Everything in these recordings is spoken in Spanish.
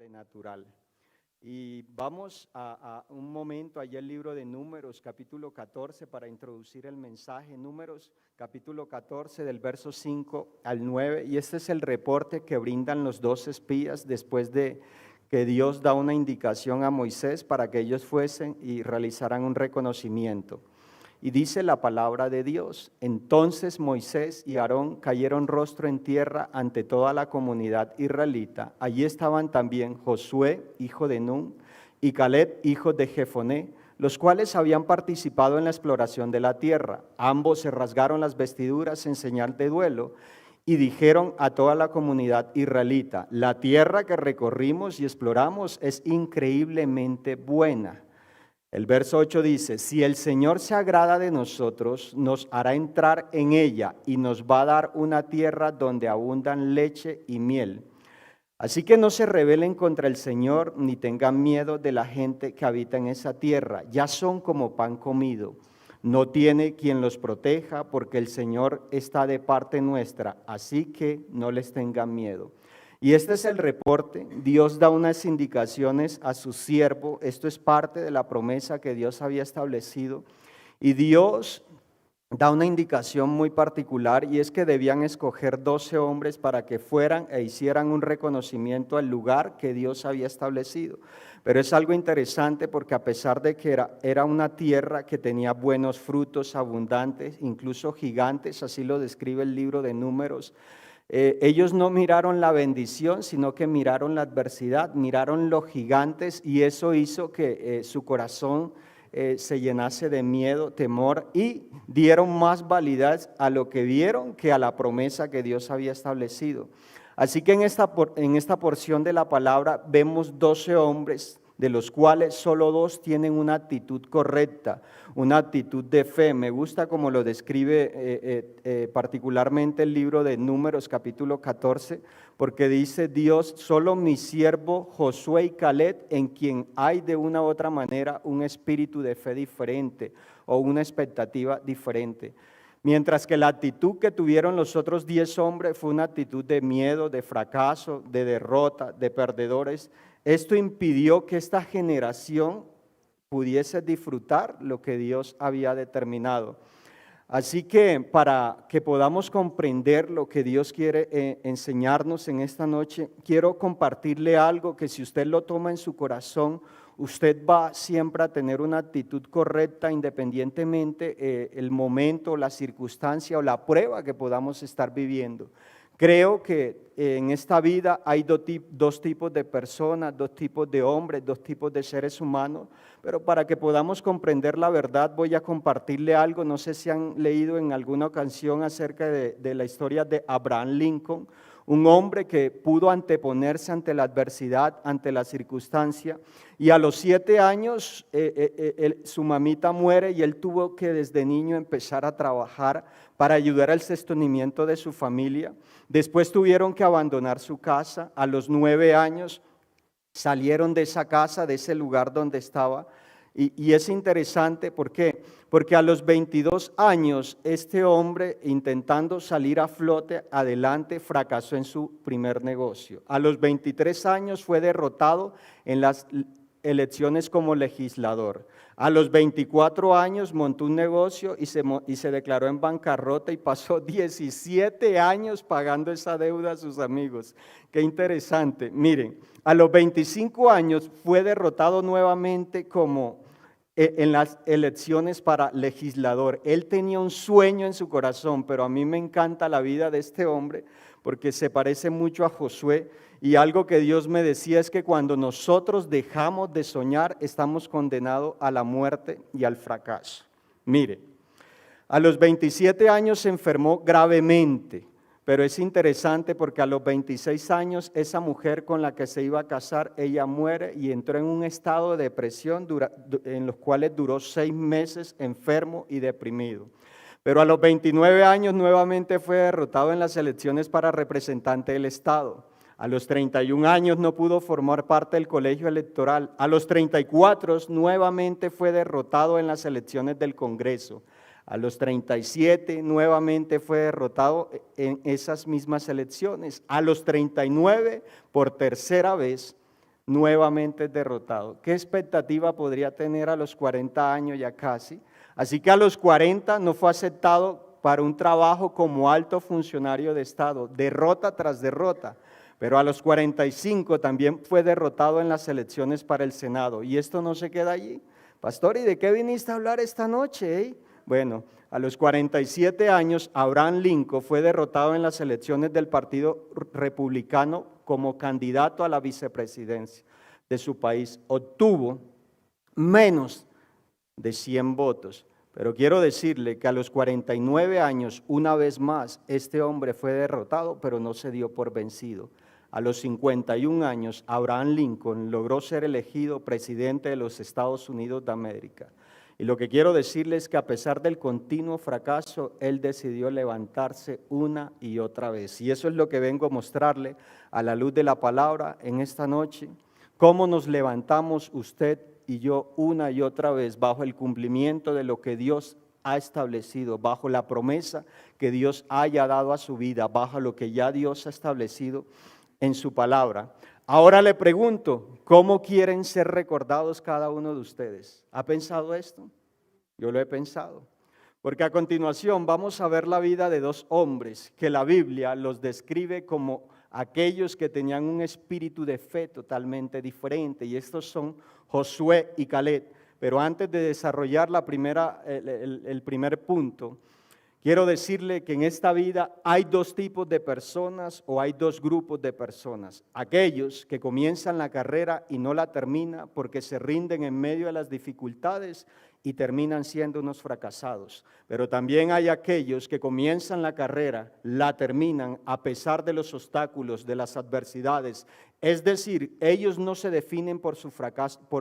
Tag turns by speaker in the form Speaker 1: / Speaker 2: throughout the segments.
Speaker 1: sobrenatural. Y vamos a un momento allá el libro de Números, capítulo 14, para introducir el mensaje. Números, capítulo 14, del verso 5 al 9. Y este es el reporte que brindan los 2 espías después de que Dios da una indicación a Moisés para que ellos fuesen y realizaran un reconocimiento. Y dice la palabra de Dios: entonces Moisés y Aarón cayeron rostro en tierra ante toda la comunidad israelita. Allí estaban también Josué, hijo de Nun, y Caleb, hijo de Jefoné, los cuales habían participado en la exploración de la tierra. Ambos se rasgaron las vestiduras en señal de duelo y dijeron a toda la comunidad israelita: la tierra que recorrimos y exploramos es increíblemente buena. El verso 8 dice: si el Señor se agrada de nosotros, nos hará entrar en ella y nos va a dar una tierra donde abundan leche y miel. Así que no se rebelen contra el Señor ni tengan miedo de la gente que habita en esa tierra. Ya son como pan comido. No tiene quien los proteja porque el Señor está de parte nuestra. Así que no les tengan miedo. Y este es el reporte. Dios da unas indicaciones a su siervo. Esto es parte de la promesa que Dios había establecido. Y Dios da una indicación muy particular, y es que debían escoger 12 hombres para que fueran e hicieran un reconocimiento al lugar que Dios había establecido. Pero es algo interesante porque a pesar de que era una tierra que tenía buenos frutos abundantes, incluso gigantes, así lo describe el libro de Números, ellos no miraron la bendición, sino que miraron la adversidad, miraron los gigantes, y eso hizo que su corazón se llenase de miedo, temor, y dieron más validez a lo que vieron que a la promesa que Dios había establecido. Así que en esta porción de la palabra vemos 12 hombres, de los cuales solo 2 tienen una actitud correcta, una actitud de fe. Me gusta como lo describe particularmente el libro de Números, capítulo 14, porque dice Dios: solo mi siervo Josué y Caleb, en quien hay de una u otra manera un espíritu de fe diferente o una expectativa diferente. Mientras que la actitud que tuvieron los otros 10 hombres fue una actitud de miedo, de fracaso, de derrota, de perdedores. Esto impidió que esta generación pudiese disfrutar lo que Dios había determinado. Así que para que podamos comprender lo que Dios quiere enseñarnos en esta noche, quiero compartirle algo que, si usted lo toma en su corazón, usted va siempre a tener una actitud correcta independientemente el momento, la circunstancia o la prueba que podamos estar viviendo. Creo que en esta vida hay 2 tipos de personas, 2 tipos de hombres, 2 tipos de seres humanos, pero para que podamos comprender la verdad voy a compartirle algo. No sé si han leído en alguna ocasión acerca de la historia de Abraham Lincoln, un hombre que pudo anteponerse ante la adversidad, ante la circunstancia, y a los 7 años su mamita muere y él tuvo que desde niño empezar a trabajar para ayudar al sostenimiento de su familia. Después tuvieron que abandonar su casa. A los 9 años salieron de esa casa, de ese lugar donde estaba. Y es interesante, ¿por qué? Porque a los 22 años este hombre, intentando salir a flote adelante, fracasó en su primer negocio. A los 23 años fue derrotado en las elecciones como legislador. A los 24 años montó un negocio y se declaró en bancarrota y pasó 17 años pagando esa deuda a sus amigos. Qué interesante. Miren, a los 25 años fue derrotado nuevamente en las elecciones para legislador. Él tenía un sueño en su corazón, pero a mí me encanta la vida de este hombre porque se parece mucho a Josué. Y algo que Dios me decía es que cuando nosotros dejamos de soñar, estamos condenados a la muerte y al fracaso. Mire, a los 27 años se enfermó gravemente, pero es interesante porque a los 26 años esa mujer con la que se iba a casar, ella muere y entró en un estado de depresión en los cuales duró 6 meses enfermo y deprimido. Pero a los 29 años nuevamente fue derrotado en las elecciones para representante del Estado. A los 31 años no pudo formar parte del colegio electoral. A los 34 nuevamente fue derrotado en las elecciones del Congreso. A los 37 nuevamente fue derrotado en esas mismas elecciones. A los 39, por tercera vez, nuevamente es derrotado. ¿Qué expectativa podría tener a los 40 años ya casi? Así que a los 40 no fue aceptado para un trabajo como alto funcionario de Estado, derrota tras derrota. Pero a los 45 también fue derrotado en las elecciones para el Senado. Y esto no se queda allí. Pastor, ¿y de qué viniste a hablar esta noche? Bueno, a los 47 años, Abraham Lincoln fue derrotado en las elecciones del Partido Republicano como candidato a la vicepresidencia de su país. Obtuvo menos de 100 votos. Pero quiero decirle que a los 49 años, una vez más, este hombre fue derrotado, pero no se dio por vencido. A los 51 años, Abraham Lincoln logró ser elegido presidente de los Estados Unidos de América. Y lo que quiero decirles es que a pesar del continuo fracaso, él decidió levantarse una y otra vez. Y eso es lo que vengo a mostrarle a la luz de la palabra en esta noche. Cómo nos levantamos usted y yo una y otra vez bajo el cumplimiento de lo que Dios ha establecido, bajo la promesa que Dios haya dado a su vida, bajo lo que ya Dios ha establecido en su palabra. Ahora le pregunto, ¿cómo quieren ser recordados cada uno de ustedes? ¿Ha pensado esto? Yo lo he pensado. Porque a continuación vamos a ver la vida de dos hombres que la Biblia los describe como aquellos que tenían un espíritu de fe totalmente diferente. Y estos son Josué y Caleb. Pero antes de desarrollar el primer punto, quiero decirle que en esta vida hay dos tipos de personas o hay dos grupos de personas. Aquellos que comienzan la carrera y no la terminan porque se rinden en medio de las dificultades y terminan siendo unos fracasados. Pero también hay aquellos que comienzan la carrera, la terminan a pesar de los obstáculos, de las adversidades. Es decir, ellos no se definen por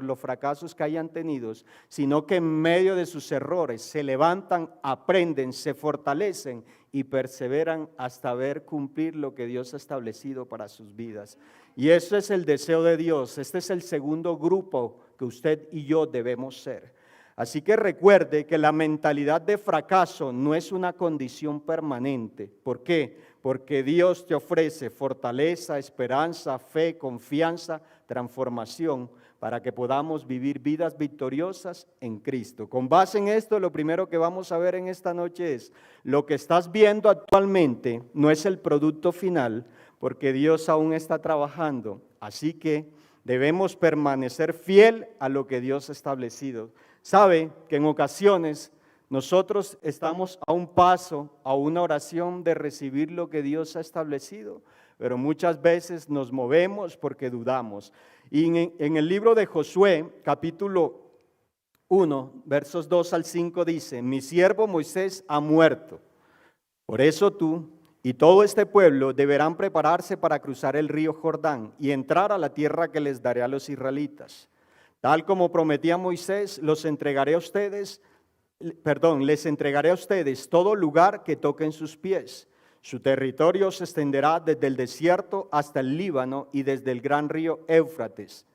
Speaker 1: los fracasos que hayan tenido, sino que en medio de sus errores se levantan, aprenden, se fortalecen y perseveran hasta ver cumplir lo que Dios ha establecido para sus vidas. Y eso es el deseo de Dios. Este es el segundo grupo que usted y yo debemos ser. Así que recuerde que la mentalidad de fracaso no es una condición permanente. ¿Por qué? Porque Dios te ofrece fortaleza, esperanza, fe, confianza, transformación para que podamos vivir vidas victoriosas en Cristo. Con base en esto, lo primero que vamos a ver en esta noche es lo que estás viendo actualmente no es el producto final, porque Dios aún está trabajando. Así que debemos permanecer fiel a lo que Dios ha establecido. Sabe que en ocasiones nosotros estamos a un paso, a una oración de recibir lo que Dios ha establecido, pero muchas veces nos movemos porque dudamos. Y en el libro de Josué, capítulo 1, versos 2 al 5 dice: mi siervo Moisés ha muerto, por eso tú y todo este pueblo deberán prepararse para cruzar el río Jordán y entrar a la tierra que les daré a los israelitas. Tal como prometí a Moisés, les entregaré a ustedes todo lugar que toquen sus pies. Su territorio se extenderá desde el desierto hasta el Líbano y desde el gran río Éufrates,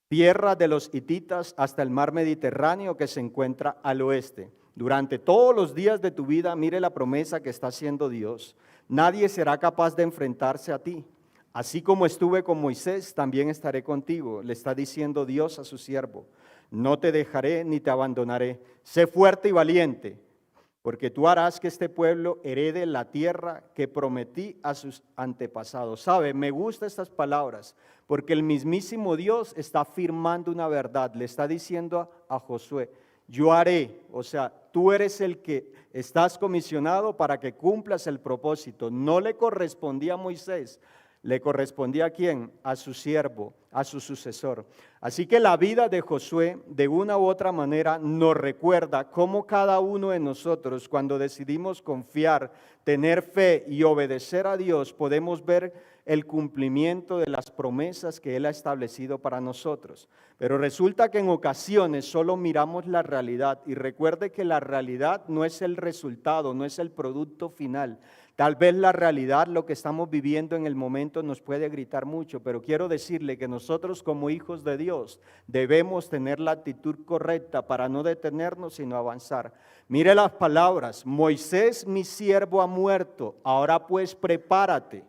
Speaker 1: tierra de los hititas, hasta el mar Mediterráneo que se encuentra al oeste. Durante todos los días de tu vida, mire la promesa que está haciendo Dios. Nadie será capaz de enfrentarse a ti. Así como estuve con Moisés, también estaré contigo, le está diciendo Dios a su siervo. No te dejaré ni te abandonaré. Sé fuerte y valiente, porque tú harás que este pueblo herede la tierra que prometí a sus antepasados. ¿Sabe? Me gustan estas palabras, porque el mismísimo Dios está afirmando una verdad. Le está diciendo a Josué: yo haré, o sea, tú eres el que estás comisionado para que cumplas el propósito. No le correspondía a Moisés. ¿Le correspondía a quién? A su siervo, a su sucesor. Así que la vida de Josué, de una u otra manera, nos recuerda cómo cada uno de nosotros, cuando decidimos confiar, tener fe y obedecer a Dios, podemos ver el cumplimiento de las promesas que Él ha establecido para nosotros. Pero resulta que en ocasiones solo miramos la realidad, y recuerde que la realidad no es el resultado, no es el producto final. Tal vez la realidad, lo que estamos viviendo en el momento, nos puede gritar mucho, pero quiero decirle que nosotros como hijos de Dios debemos tener la actitud correcta para no detenernos sino avanzar. Mire las palabras: Moisés mi siervo ha muerto, ahora pues prepárate.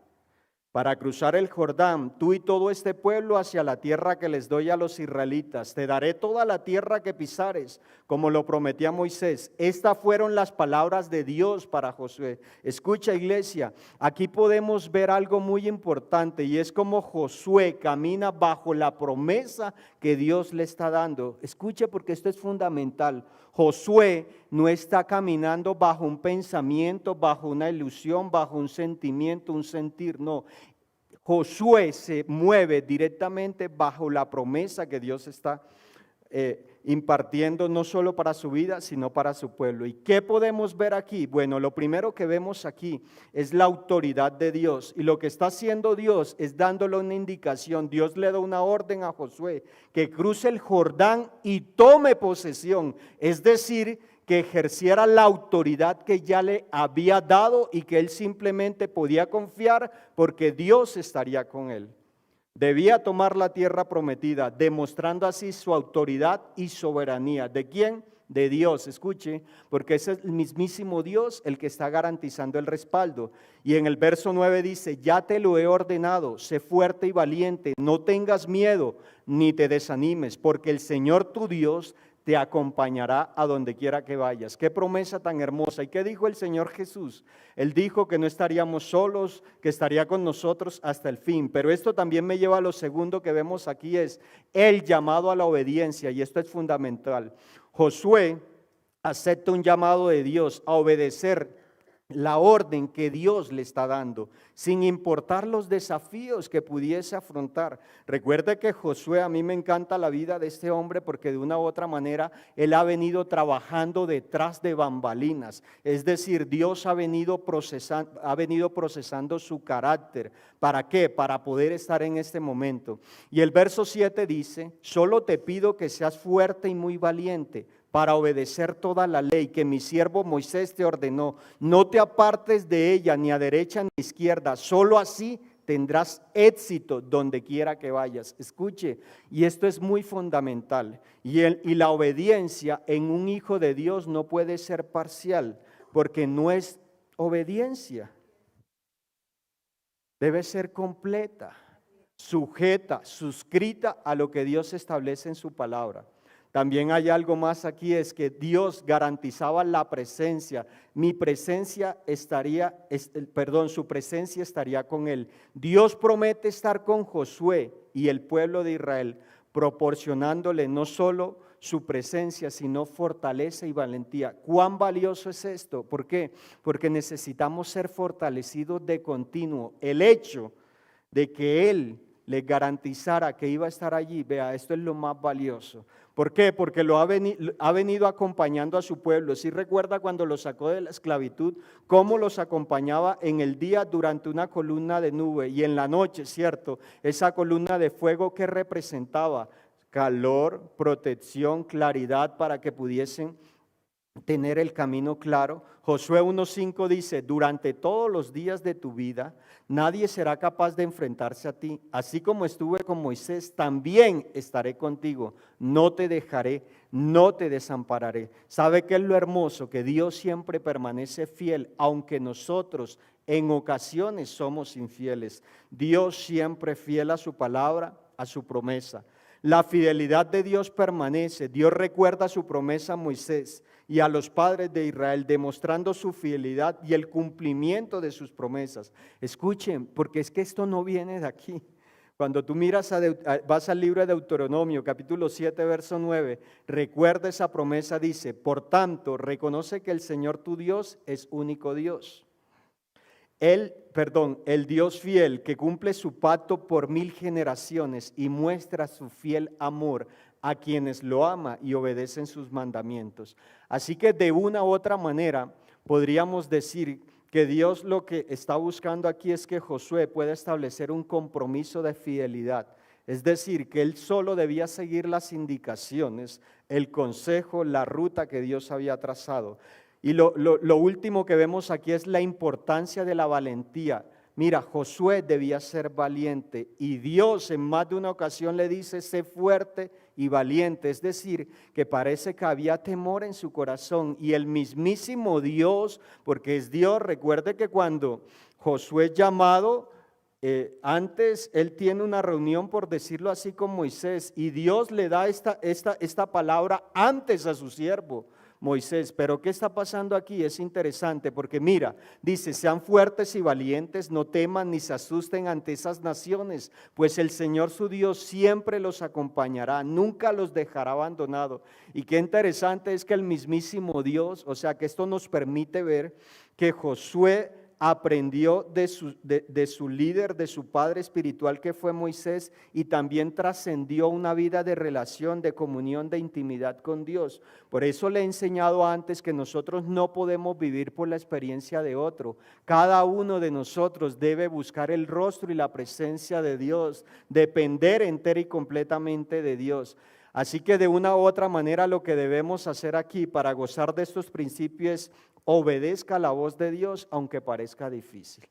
Speaker 1: para cruzar el Jordán, tú y todo este pueblo hacia la tierra que les doy a los israelitas. Te daré toda la tierra que pisares, como lo prometía Moisés. Estas fueron las palabras de Dios para Josué. Escucha, iglesia, aquí podemos ver algo muy importante y es como Josué camina bajo la promesa que Dios le está dando. Escuche, porque esto es fundamental. Josué no está caminando bajo un pensamiento, bajo una ilusión, bajo un sentimiento, un sentir, no. Josué se mueve directamente bajo la promesa que Dios está impartiendo no solo para su vida, sino para su pueblo. ¿Y qué podemos ver aquí? Bueno, lo primero que vemos aquí es la autoridad de Dios. Y lo que está haciendo Dios es dándole una indicación. Dios le da una orden a Josué que cruce el Jordán y tome posesión. Es decir, que ejerciera la autoridad que ya le había dado y que él simplemente podía confiar porque Dios estaría con él. Debía tomar la tierra prometida, demostrando así su autoridad y soberanía. ¿De quién? De Dios, escuche, porque es el mismísimo Dios el que está garantizando el respaldo. Y en el verso 9 dice, ya te lo he ordenado, sé fuerte y valiente, no tengas miedo ni te desanimes, porque el Señor tu Dios te acompañará a donde quiera que vayas. Qué promesa tan hermosa. ¿Y qué dijo el Señor Jesús? Él dijo que no estaríamos solos, que estaría con nosotros hasta el fin. Pero esto también me lleva a lo segundo que vemos aquí, es el llamado a la obediencia, y esto es fundamental. Josué acepta un llamado de Dios a obedecer la orden que Dios le está dando, sin importar los desafíos que pudiese afrontar. Recuerde que Josué, a mí me encanta la vida de este hombre porque de una u otra manera él ha venido trabajando detrás de bambalinas. Es decir, Dios ha venido procesando su carácter. ¿Para qué? Para poder estar en este momento. Y el verso 7 dice, solo te pido que seas fuerte y muy valiente para obedecer toda la ley que mi siervo Moisés te ordenó. No te apartes de ella ni a derecha ni a izquierda, solo así tendrás éxito donde quiera que vayas. Escuche, y esto es muy fundamental. Y la obediencia en un hijo de Dios no puede ser parcial, porque no es obediencia. Debe ser completa, sujeta, suscrita a lo que Dios establece en su palabra. También hay algo más aquí, es que Dios garantizaba la presencia. Su presencia estaría con él. Dios promete estar con Josué y el pueblo de Israel, proporcionándole no solo su presencia, sino fortaleza y valentía. ¿Cuán valioso es esto? ¿Por qué? Porque necesitamos ser fortalecidos de continuo. El hecho de que Él les garantizara que iba a estar allí, vea, esto es lo más valioso. ¿Por qué? Porque ha venido acompañando a su pueblo. Si recuerda cuando los sacó de la esclavitud, cómo los acompañaba en el día durante una columna de nube y en la noche, ¿cierto? Esa columna de fuego que representaba calor, protección, claridad para que pudiesen tener el camino claro. Josué 1:5 dice, durante todos los días de tu vida, nadie será capaz de enfrentarse a ti. Así como estuve con Moisés, también estaré contigo. No te dejaré, no te desampararé. ¿Sabe qué es lo hermoso? Que Dios siempre permanece fiel, aunque nosotros en ocasiones somos infieles. Dios siempre fiel a su palabra, a su promesa. La fidelidad de Dios permanece. Dios recuerda su promesa a Moisés y a los padres de Israel, demostrando su fidelidad y el cumplimiento de sus promesas. Escuchen, porque es que esto no viene de aquí. Cuando tú vas al libro de Deuteronomio, capítulo 7, verso 9, recuerda esa promesa, dice, por tanto, reconoce que el Señor tu Dios es único Dios. El Dios fiel que cumple su pacto por 1000 generaciones y muestra su fiel amor a quienes lo ama y obedecen sus mandamientos. Así que de una u otra manera podríamos decir que Dios lo que está buscando aquí es que Josué pueda establecer un compromiso de fidelidad. Es decir, que él solo debía seguir las indicaciones, el consejo, la ruta que Dios había trazado. Y lo último que vemos aquí es la importancia de la valentía. Mira, Josué debía ser valiente y Dios en más de una ocasión le dice, sé fuerte y valiente. Es decir, que parece que había temor en su corazón y el mismísimo Dios, porque es Dios, recuerde que cuando Josué es llamado, Antes él tiene una reunión, por decirlo así, con Moisés, y Dios le da esta palabra antes a su siervo Moisés. Pero ¿qué está pasando aquí? Es interesante porque mira, dice: sean fuertes y valientes, no teman ni se asusten ante esas naciones, pues el Señor su Dios siempre los acompañará, nunca los dejará abandonados. Y qué interesante es que el mismísimo Dios, o sea que esto nos permite ver que Josué aprendió de su líder, de su padre espiritual que fue Moisés, y también trascendió una vida de relación, de comunión, de intimidad con Dios. Por eso le he enseñado antes que nosotros no podemos vivir por la experiencia de otro. Cada uno de nosotros debe buscar el rostro y la presencia de Dios, depender entera y completamente de Dios. Así que de una u otra manera lo que debemos hacer aquí para gozar de estos principios es: obedezca la voz de Dios aunque parezca difícil.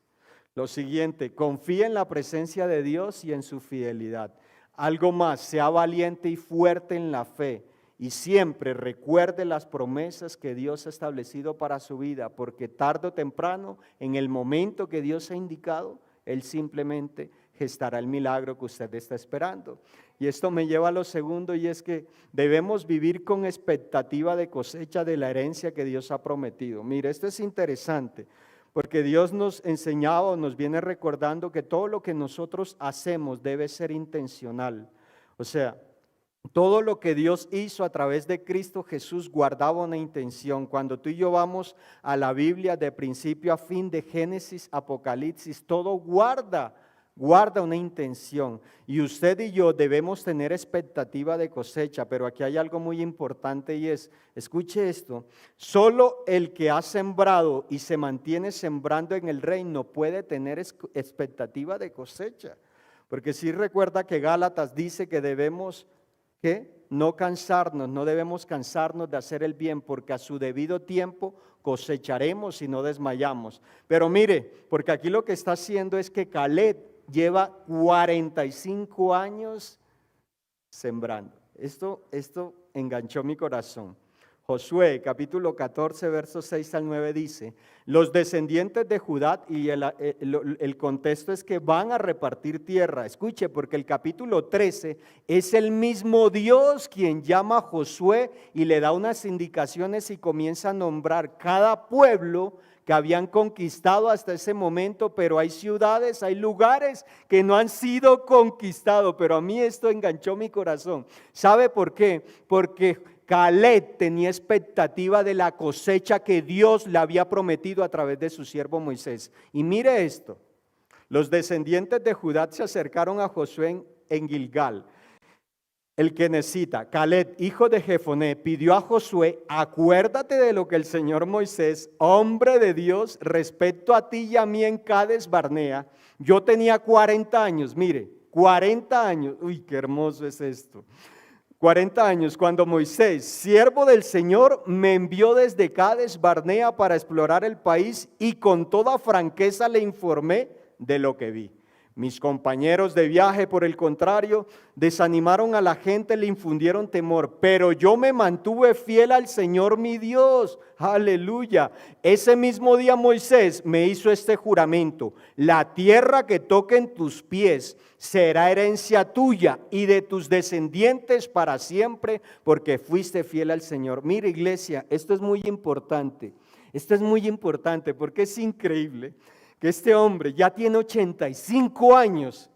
Speaker 1: Lo siguiente: confía en la presencia de Dios y en su fidelidad. Algo más: sea valiente y fuerte en la fe, y siempre recuerde las promesas que Dios ha establecido para su vida, porque tarde o temprano, en el momento que Dios ha indicado, Él simplemente gestará el milagro que usted está esperando. Y esto me lleva a lo segundo, y es que debemos vivir con expectativa de cosecha de la herencia que Dios ha prometido. Mire, esto es interesante, porque Dios nos enseñaba o nos viene recordando que todo lo que nosotros hacemos debe ser intencional. O sea, todo lo que Dios hizo a través de Cristo Jesús guardaba una intención. Cuando tú y yo vamos a la Biblia de principio a fin, de Génesis, Apocalipsis, todo guarda una intención. Y usted y yo debemos tener expectativa de cosecha. Pero aquí hay algo muy importante, y es: escuche esto, solo el que ha sembrado y se mantiene sembrando en el reino puede tener expectativa de cosecha. Porque si recuerda que Gálatas dice que debemos no cansarnos, no debemos cansarnos de hacer el bien, porque a su debido tiempo cosecharemos si no desmayamos. Pero mire, porque aquí lo que está haciendo es que Caleb lleva 45 años sembrando. Esto enganchó mi corazón. Josué capítulo 14 versos 6 al 9 dice: los descendientes de Judá, y el contexto es que van a repartir tierra. Escuche, porque el capítulo 13 es el mismo Dios quien llama a Josué y le da unas indicaciones y comienza a nombrar cada pueblo que habían conquistado hasta ese momento. Pero hay ciudades, hay lugares que no han sido conquistados. Pero a mí esto enganchó mi corazón. ¿Sabe por qué? Porque Caleb tenía expectativa de la cosecha que Dios le había prometido a través de su siervo Moisés. Y mire esto: los descendientes de Judá se acercaron a Josué en Gilgal. El kenezita, Caleb, hijo de Jefoné, pidió a Josué: acuérdate de lo que el Señor Moisés, hombre de Dios, respecto a ti y a mí en Cades Barnea. Yo tenía 40 años, mire, 40 años. Uy, qué hermoso es esto. 40 años cuando Moisés, siervo del Señor, me envió desde Cades Barnea para explorar el país, y con toda franqueza le informé de lo que vi. Mis compañeros de viaje, por el contrario, desanimaron a la gente, le infundieron temor, pero yo me mantuve fiel al Señor mi Dios. Aleluya. Ese mismo día Moisés me hizo este juramento: la tierra que toquen tus pies será herencia tuya y de tus descendientes para siempre, porque fuiste fiel al Señor. Mira, iglesia, esto es muy importante. Esto es muy importante porque es increíble que este hombre ya tiene 85 años,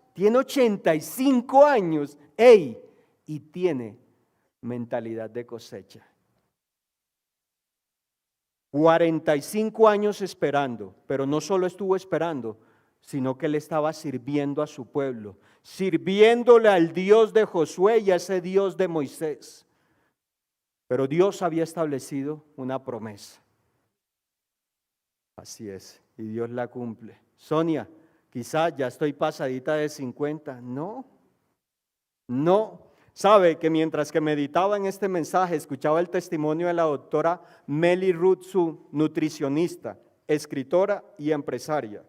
Speaker 1: y tiene mentalidad de cosecha. 45 años esperando, pero no solo estuvo esperando, sino que él estaba sirviendo a su pueblo, sirviéndole al Dios de Josué y a ese Dios de Moisés. Pero Dios había establecido una promesa. Así es, y Dios la cumple. Sonia, quizá ya estoy pasadita de 50. No. Sabe que mientras que meditaba en este mensaje, escuchaba el testimonio de la doctora Meli Rutsu, nutricionista, escritora y empresaria.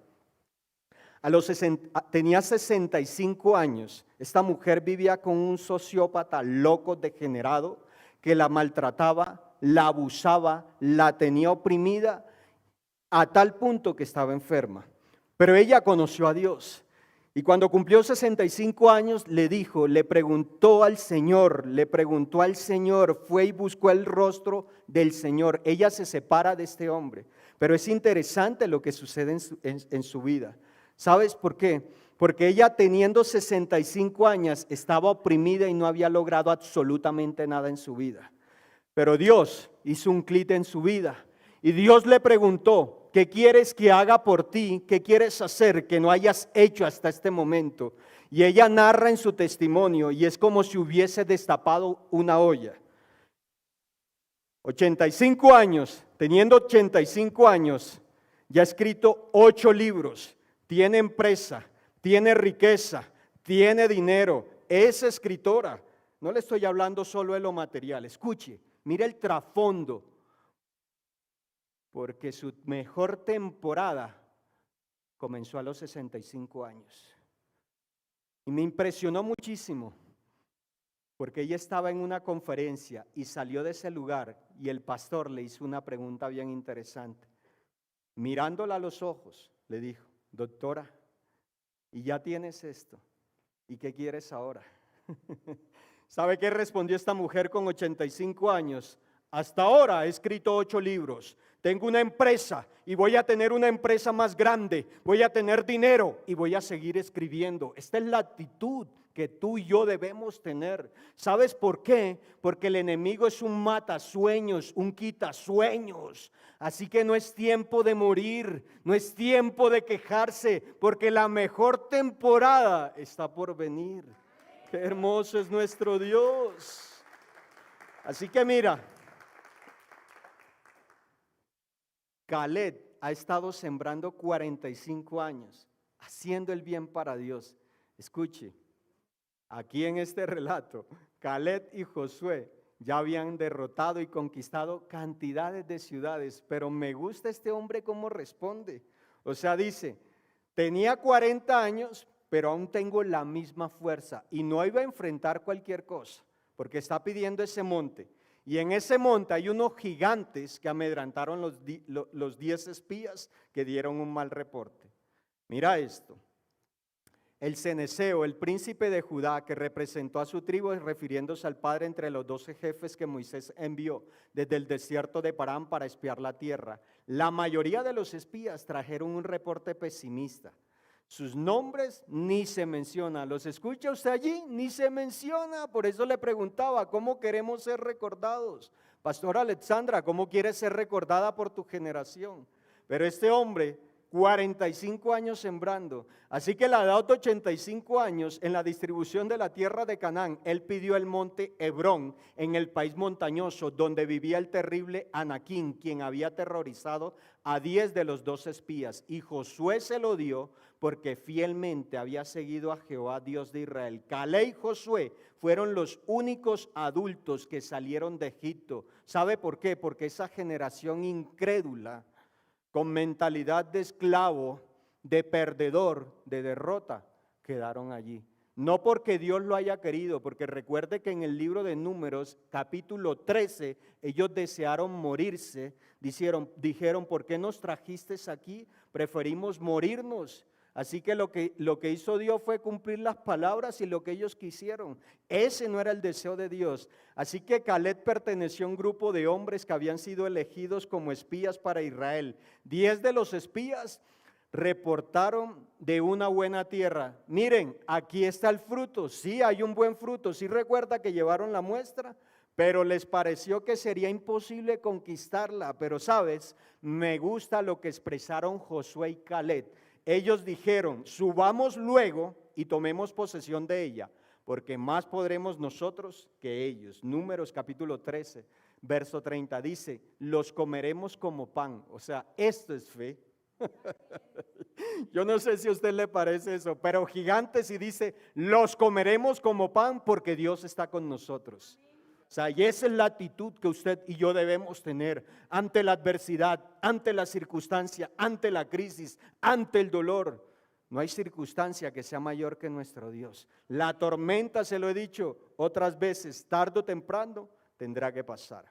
Speaker 1: Tenía 65 años. Esta mujer vivía con un sociópata loco, degenerado, que la maltrataba, la abusaba, la tenía oprimida, a tal punto que estaba enferma. Pero ella conoció a Dios. Y cuando cumplió 65 años, le preguntó al Señor, fue y buscó el rostro del Señor. Ella se separa de este hombre, pero es interesante lo que sucede en su vida. ¿Sabes por qué? Porque ella, teniendo 65 años, estaba oprimida y no había logrado absolutamente nada en su vida. Pero Dios hizo un clic en su vida y Dios le preguntó: ¿qué quieres que haga por ti? ¿Qué quieres hacer que no hayas hecho hasta este momento? Y ella narra en su testimonio y es como si hubiese destapado una olla. 85 años, teniendo 85 años, ya ha escrito 8 libros, tiene empresa, tiene riqueza, tiene dinero, es escritora. No le estoy hablando solo de lo material, escuche, mire el trasfondo. Porque su mejor temporada comenzó a los 65 años. Y me impresionó muchísimo, porque ella estaba en una conferencia y salió de ese lugar y el pastor le hizo una pregunta bien interesante. Mirándola a los ojos, le dijo: doctora, ¿y ya tienes esto? ¿Y qué quieres ahora? ¿Sabe qué respondió esta mujer con 85 años? Hasta ahora he escrito 8 libros, tengo una empresa y voy a tener una empresa más grande, voy a tener dinero y voy a seguir escribiendo. Esta es la actitud que tú y yo debemos tener. ¿Sabes por qué? Porque el enemigo es un matasueños, un quitasueños. Así que no es tiempo de morir, no es tiempo de quejarse, porque la mejor temporada está por venir. Qué hermoso es nuestro Dios. Así que mira, Caleb ha estado sembrando 45 años, haciendo el bien para Dios. Escuche, aquí en este relato, Caleb y Josué ya habían derrotado y conquistado cantidades de ciudades, pero me gusta este hombre cómo responde. O sea, dice, tenía 40 años, pero aún tengo la misma fuerza y no iba a enfrentar cualquier cosa, porque está pidiendo ese monte. Y en ese monte hay unos gigantes que amedrantaron los 10 espías que dieron un mal reporte. Mira esto. El ceneceo, el príncipe de Judá, que representó a su tribu, refiriéndose al padre entre los 12 jefes que Moisés envió desde el desierto de Parán para espiar la tierra. La mayoría de los espías trajeron un reporte pesimista. Sus nombres ni se menciona. ¿Los escucha usted allí? Ni se menciona. Por eso le preguntaba, ¿cómo queremos ser recordados? Pastora Alexandra, ¿cómo quieres ser recordada por tu generación? Pero este hombre, 45 años sembrando, así que a la edad de 85 años, en la distribución de la tierra de Canaán, él pidió el monte Hebrón, en el país montañoso, donde vivía el terrible Anaquín, quien había aterrorizado a 10 de los 12 espías, y Josué se lo dio porque fielmente había seguido a Jehová, Dios de Israel. Caleb y Josué fueron los únicos adultos que salieron de Egipto. ¿Sabe por qué? Porque esa generación incrédula, con mentalidad de esclavo, de perdedor, de derrota, quedaron allí. No porque Dios lo haya querido, porque recuerde que en el libro de Números, capítulo 13, ellos desearon morirse, dijeron, ¿por qué nos trajiste aquí? Preferimos morirnos. Así que lo que hizo Dios fue cumplir las palabras y lo que ellos quisieron. Ese no era el deseo de Dios. Así que Caleb perteneció a un grupo de hombres que habían sido elegidos como espías para Israel. 10 de los espías reportaron de una buena tierra. Miren, aquí está el fruto. Sí, hay un buen fruto. Sí, recuerda que llevaron la muestra, pero les pareció que sería imposible conquistarla. Pero sabes, me gusta lo que expresaron Josué y Caleb. Ellos dijeron, subamos luego y tomemos posesión de ella, porque más podremos nosotros que ellos. Números capítulo 13, verso 30 dice, los comeremos como pan. O sea, esto es fe. Yo no sé si a usted le parece eso, pero gigantes y dice, los comeremos como pan porque Dios está con nosotros. O sea, y esa es la actitud que usted y yo debemos tener ante la adversidad, ante la circunstancia, ante la crisis, ante el dolor. No hay circunstancia que sea mayor que nuestro Dios. La tormenta, se lo he dicho otras veces, tarde o temprano tendrá que pasar.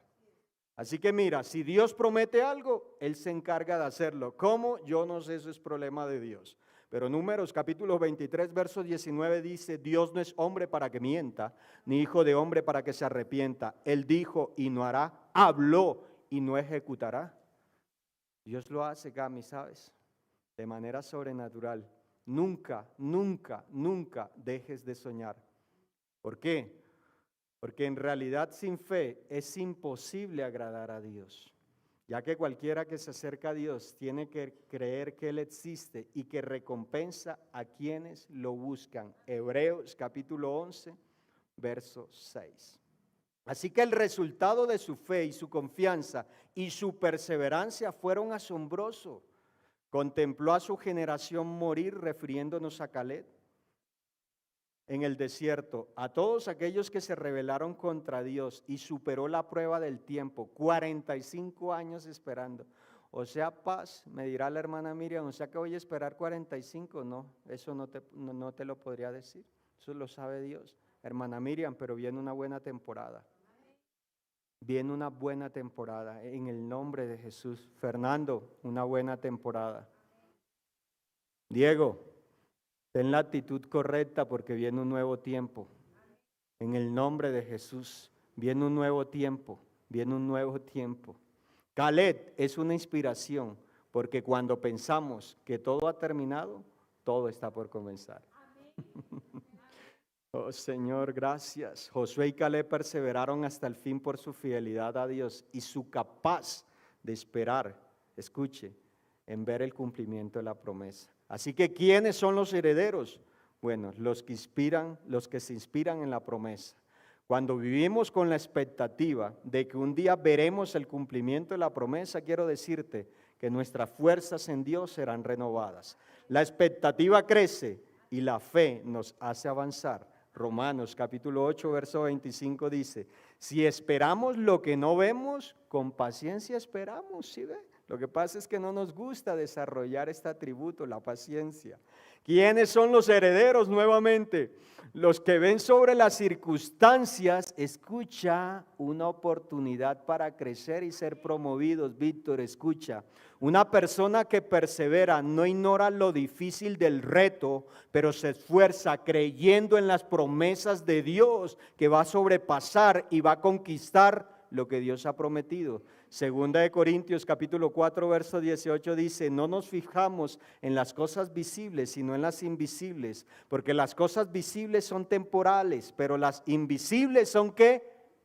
Speaker 1: Así que mira, si Dios promete algo, Él se encarga de hacerlo. ¿Cómo? Yo no sé, eso es problema de Dios. Pero Números capítulo 23, verso 19 dice, Dios no es hombre para que mienta, ni hijo de hombre para que se arrepienta. Él dijo y no hará, habló y no ejecutará. Dios lo hace, Gami, ¿sabes? De manera sobrenatural. Nunca, nunca, nunca dejes de soñar. ¿Por qué? Porque en realidad sin fe es imposible agradar a Dios, ya que cualquiera que se acerca a Dios tiene que creer que Él existe y que recompensa a quienes lo buscan. Hebreos capítulo 11, verso 6. Así que el resultado de su fe y su confianza y su perseverancia fueron asombrosos. Contempló a su generación morir, refiriéndonos a Caleb en el desierto, a todos aquellos que se rebelaron contra Dios, y superó la prueba del tiempo, 45 años esperando. O sea, paz, me dirá la hermana Miriam, o sea que voy a esperar 45, no, eso no te lo podría decir, eso lo sabe Dios, hermana Miriam, pero viene una buena temporada. Viene una buena temporada, en el nombre de Jesús. Fernando, una buena temporada. Diego, ten la actitud correcta porque viene un nuevo tiempo. En el nombre de Jesús, viene un nuevo tiempo, viene un nuevo tiempo. Caleb es una inspiración porque cuando pensamos que todo ha terminado, todo está por comenzar. Oh Señor, gracias. Josué y Caleb perseveraron hasta el fin por su fidelidad a Dios y su capaz de esperar, escuche, en ver el cumplimiento de la promesa. Así que, ¿quiénes son los herederos? Bueno, los que se inspiran en la promesa. Cuando vivimos con la expectativa de que un día veremos el cumplimiento de la promesa, quiero decirte que nuestras fuerzas en Dios serán renovadas. La expectativa crece y la fe nos hace avanzar. Romanos capítulo 8, verso 25 dice, si esperamos lo que no vemos, con paciencia esperamos, ¿sí ve? Lo que pasa es que no nos gusta desarrollar este atributo, la paciencia. ¿Quiénes son los herederos nuevamente? Los que ven sobre las circunstancias, escucha, una oportunidad para crecer y ser promovidos. Víctor, escucha, una persona que persevera no ignora lo difícil del reto, pero se esfuerza creyendo en las promesas de Dios que va a sobrepasar y va a conquistar lo que Dios ha prometido. Segunda de Corintios capítulo 4 verso 18 dice, no nos fijamos en las cosas visibles, sino en las invisibles, porque las cosas visibles son temporales, pero las invisibles son ¿qué?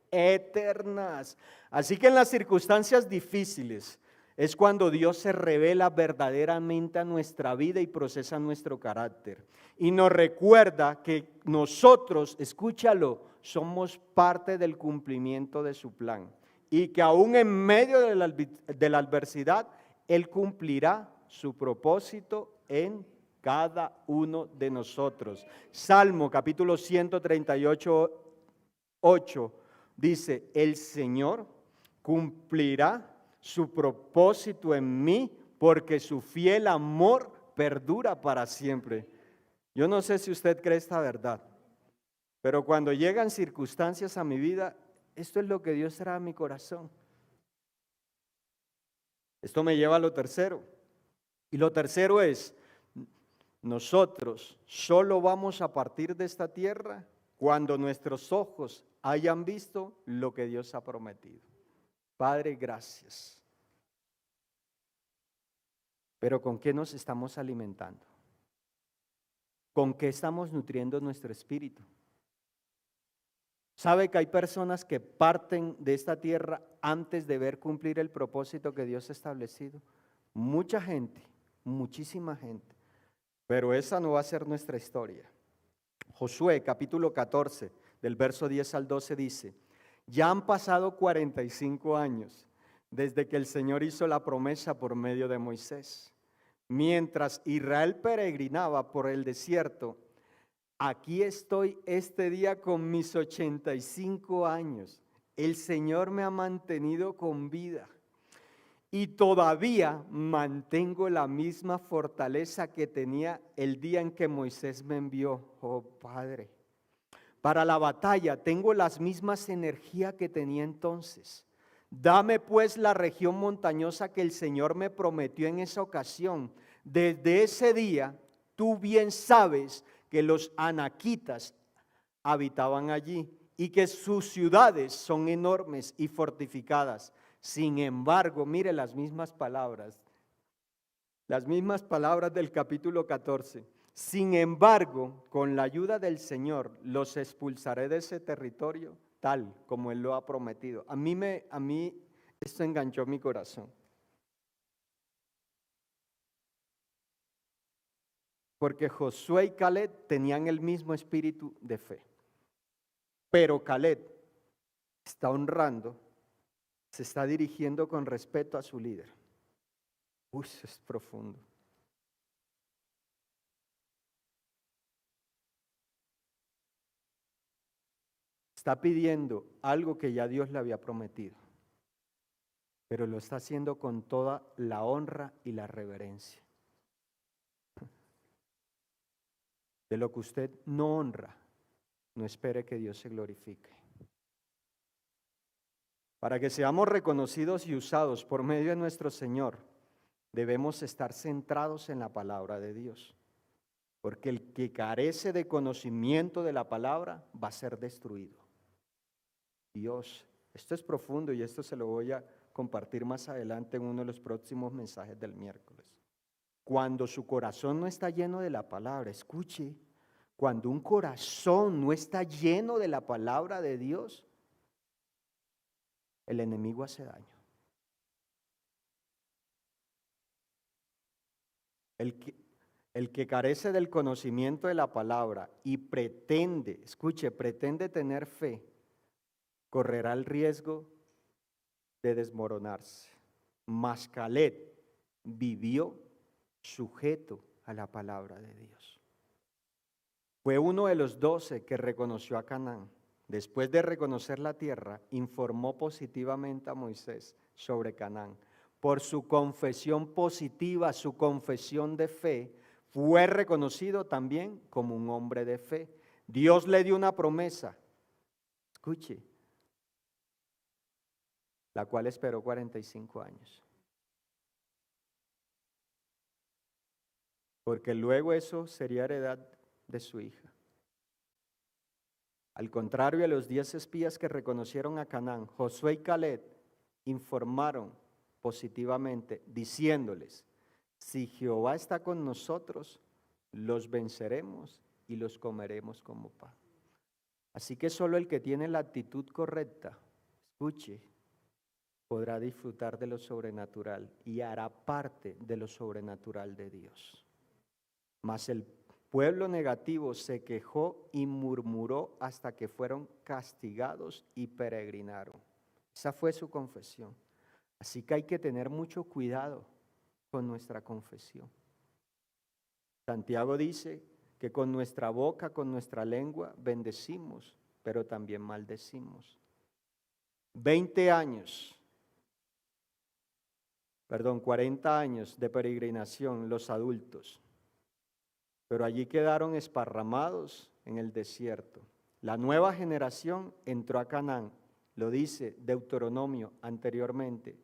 Speaker 1: Eternas. Así que en las circunstancias difíciles es cuando Dios se revela verdaderamente a nuestra vida y procesa nuestro carácter. Y nos recuerda que nosotros, escúchalo, somos parte del cumplimiento de su plan. Y que aún en medio de la adversidad, Él cumplirá su propósito en cada uno de nosotros. Salmo capítulo 138, 8 dice, el Señor cumplirá su propósito en mí, porque su fiel amor perdura para siempre. Yo no sé si usted cree esta verdad, pero cuando llegan circunstancias a mi vida, esto es lo que Dios trae a mi corazón. Esto me lleva a lo tercero. Y lo tercero es, nosotros solo vamos a partir de esta tierra cuando nuestros ojos hayan visto lo que Dios ha prometido. Padre, gracias. Pero ¿con qué nos estamos alimentando? ¿Con qué estamos nutriendo nuestro espíritu? ¿Sabe que hay personas que parten de esta tierra antes de ver cumplir el propósito que Dios ha establecido? Mucha gente, muchísima gente, pero esa no va a ser nuestra historia. Josué capítulo 14, del verso 10 al 12 dice, ya han pasado 45 años desde que el Señor hizo la promesa por medio de Moisés. Mientras Israel peregrinaba por el desierto, aquí estoy este día con mis 85 años. El Señor me ha mantenido con vida y todavía mantengo la misma fortaleza que tenía el día en que Moisés me envió. Oh Padre, para la batalla tengo las mismas energías que tenía entonces. Dame pues la región montañosa que el Señor me prometió en esa ocasión. Desde ese día Tú bien sabes que los anaquitas habitaban allí y que sus ciudades son enormes y fortificadas. Sin embargo, mire las mismas palabras del capítulo 14. Sin embargo, con la ayuda del Señor, los expulsaré de ese territorio tal como Él lo ha prometido. A mí esto enganchó mi corazón. Porque Josué y Caleb tenían el mismo espíritu de fe. Pero Caleb está honrando, se está dirigiendo con respeto a su líder. Uy, eso es profundo. Está pidiendo algo que ya Dios le había prometido, pero lo está haciendo con toda la honra y la reverencia. De lo que usted no honra, no espere que Dios se glorifique. Para que seamos reconocidos y usados por medio de nuestro Señor, debemos estar centrados en la palabra de Dios. Porque el que carece de conocimiento de la palabra va a ser destruido. Dios, esto es profundo y esto se lo voy a compartir más adelante en uno de los próximos mensajes del miércoles. Cuando su corazón no está lleno de la palabra, escuche, cuando un corazón no está lleno de la palabra de Dios, el enemigo hace daño. El que carece del conocimiento de la palabra y pretende, escuche, pretende tener fe, correrá el riesgo de desmoronarse. Mas Caleb vivió sujeto a la palabra de Dios. Fue uno de los 12 que reconoció a Canaán. Después de reconocer la tierra, informó positivamente a Moisés sobre Canaán. Por su confesión positiva, su confesión de fe, fue reconocido también como un hombre de fe. Dios le dio una promesa, escuche, la cual esperó 45 años. Porque luego eso sería heredad de su hija. Al contrario de los 10 espías que reconocieron a Canaán, Josué y Caleb informaron positivamente, diciéndoles: si Jehová está con nosotros, los venceremos y los comeremos como pan. Así que solo el que tiene la actitud correcta, escuche, podrá disfrutar de lo sobrenatural y hará parte de lo sobrenatural de Dios. Mas el pueblo negativo se quejó y murmuró hasta que fueron castigados y peregrinaron. Esa fue su confesión. Así que hay que tener mucho cuidado con nuestra confesión. Santiago dice que con nuestra boca, con nuestra lengua, bendecimos, pero también maldecimos. 40 años de peregrinación los adultos, pero allí quedaron esparramados en el desierto. La nueva generación entró a Canaán, lo dice Deuteronomio anteriormente.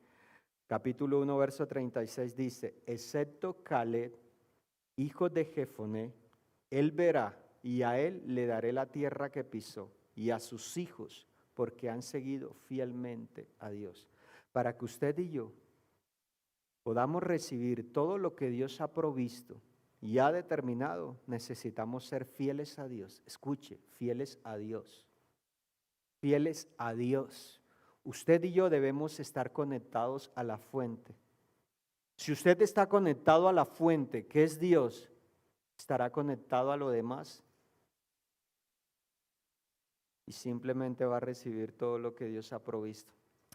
Speaker 1: Capítulo 1, verso 36 dice: excepto Caleb, hijo de Jefoné, él verá, y a él le daré la tierra que pisó, y a sus hijos, porque han seguido fielmente a Dios. Para que usted y yo podamos recibir todo lo que Dios ha provisto y ha determinado, necesitamos ser fieles a Dios. Escuche, fieles a Dios. Fieles a Dios. Usted y yo debemos estar conectados a la fuente. Si usted está conectado a la fuente, que es Dios, estará conectado a lo demás y simplemente va a recibir todo lo que Dios ha provisto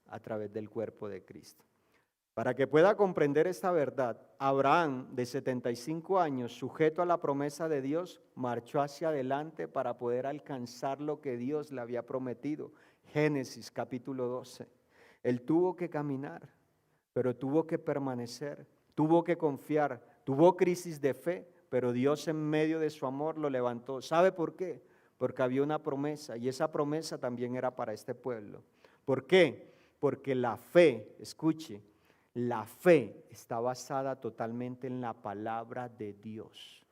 Speaker 1: a través del cuerpo de Cristo. Para que pueda comprender esta verdad, Abraham, de 75 años, sujeto a la promesa de Dios, marchó hacia adelante para poder alcanzar lo que Dios le había prometido. Génesis capítulo 12. Él tuvo que caminar, pero tuvo que permanecer, tuvo que confiar, tuvo crisis de fe, pero Dios en medio de su amor lo levantó. ¿Sabe por qué? Porque había una promesa y esa promesa también era para este pueblo. ¿Por qué? Porque la fe, escuche, la fe está basada totalmente en la palabra de Dios.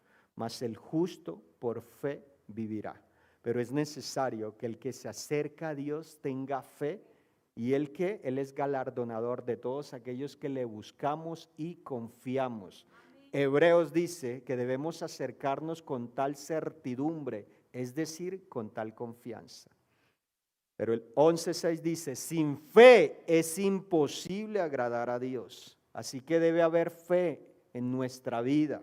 Speaker 1: mas el justo por fe vivirá. Pero es necesario que el que se acerca a Dios tenga fe, y Él es galardonador de todos aquellos que le buscamos y confiamos. Hebreos dice que debemos acercarnos con tal certidumbre, es decir, con tal confianza. Pero el 11:6 dice, sin fe es imposible agradar a Dios. Así que debe haber fe en nuestra vida.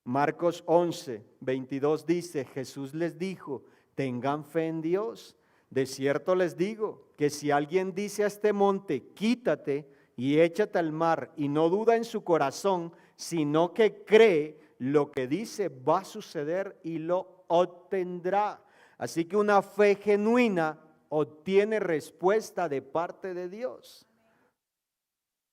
Speaker 1: Marcos 11:22 dice, Jesús les dijo, tengan fe en Dios. De cierto les digo que si alguien dice a este monte, quítate y échate al mar, y no duda en su corazón, sino que cree lo que dice va a suceder y lo obtendrá. Así que una fe genuina obtiene respuesta de parte de Dios.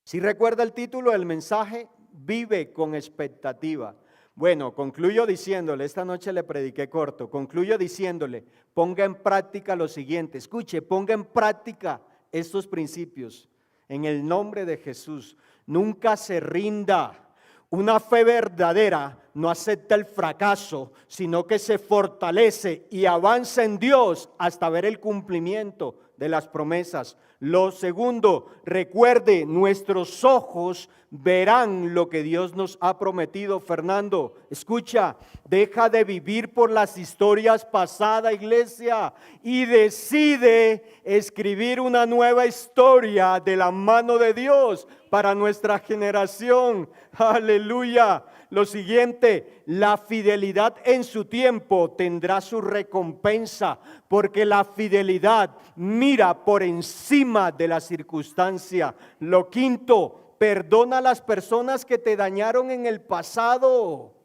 Speaker 1: Si recuerda el título del mensaje, vive con expectativa. Bueno, concluyo diciéndole, esta noche le prediqué corto, concluyo diciéndole, ponga en práctica lo siguiente, escuche, ponga en práctica estos principios en el nombre de Jesús. Nunca se rinda. Una fe verdadera no acepta el fracaso, sino que se fortalece y avanza en Dios hasta ver el cumplimiento de las promesas. Lo segundo, recuerde, nuestros ojos verán lo que Dios nos ha prometido. Fernando, escucha, deja de vivir por las historias pasadas, iglesia, y decide escribir una nueva historia de la mano de Dios para nuestra generación. Aleluya. Lo siguiente, la fidelidad en su tiempo tendrá su recompensa, porque la fidelidad mira por encima de la circunstancia. Lo quinto, perdona a las personas que te dañaron en el pasado.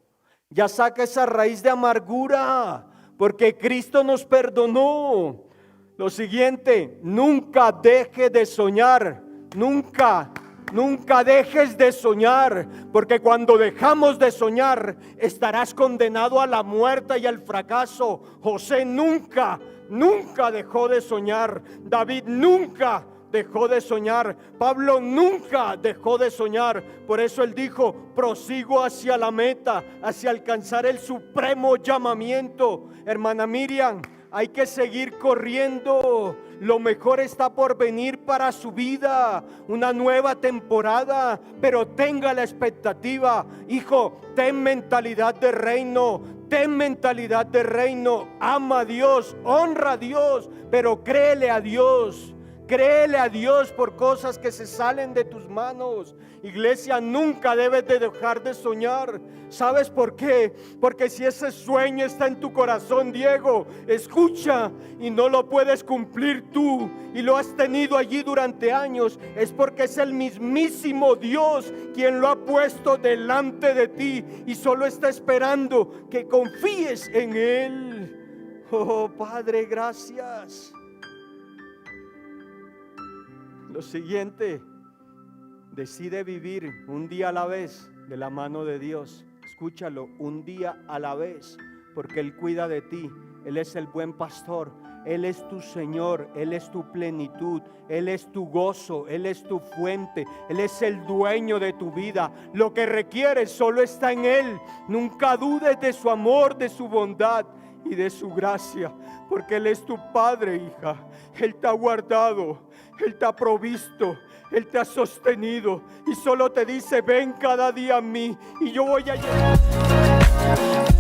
Speaker 1: Ya saca esa raíz de amargura, porque Cristo nos perdonó. Lo siguiente, nunca deje de soñar, nunca dejes de soñar, porque cuando dejamos de soñar estarás condenado a la muerte y al fracaso. José nunca dejó de soñar. David nunca dejó de soñar. Pablo nunca dejó de soñar. Por eso él dijo, prosigo hacia la meta, hacia alcanzar el supremo llamamiento. Hermana Miriam, hay que seguir corriendo. Lo mejor está por venir para su vida, una nueva temporada, pero tenga la expectativa. Hijo, ten mentalidad de reino, ten mentalidad de reino. Ama a Dios, honra a Dios, pero créele a Dios. Créele a Dios por cosas que se salen de tus manos. Iglesia, nunca debes de dejar de soñar. ¿Sabes por qué? Porque si ese sueño está en tu corazón, Diego, escucha, y no lo puedes cumplir tú, y lo has tenido allí durante años, es porque es el mismísimo Dios quien lo ha puesto delante de ti, y solo está esperando que confíes en Él. Oh, Padre, gracias. Lo siguiente, decide vivir un día a la vez de la mano de Dios. Escúchalo, un día a la vez, porque Él cuida de ti. Él es el buen pastor, Él es tu Señor, Él es tu plenitud, Él es tu gozo, Él es tu fuente, Él es el dueño de tu vida. Lo que requieres solo está en Él. Nunca dudes de su amor, de su bondad y de su gracia, porque Él es tu Padre, hija. Él te ha guardado, Él te ha provisto, Él te ha sostenido, y solo te dice, ven cada día a mí y yo voy a llegar.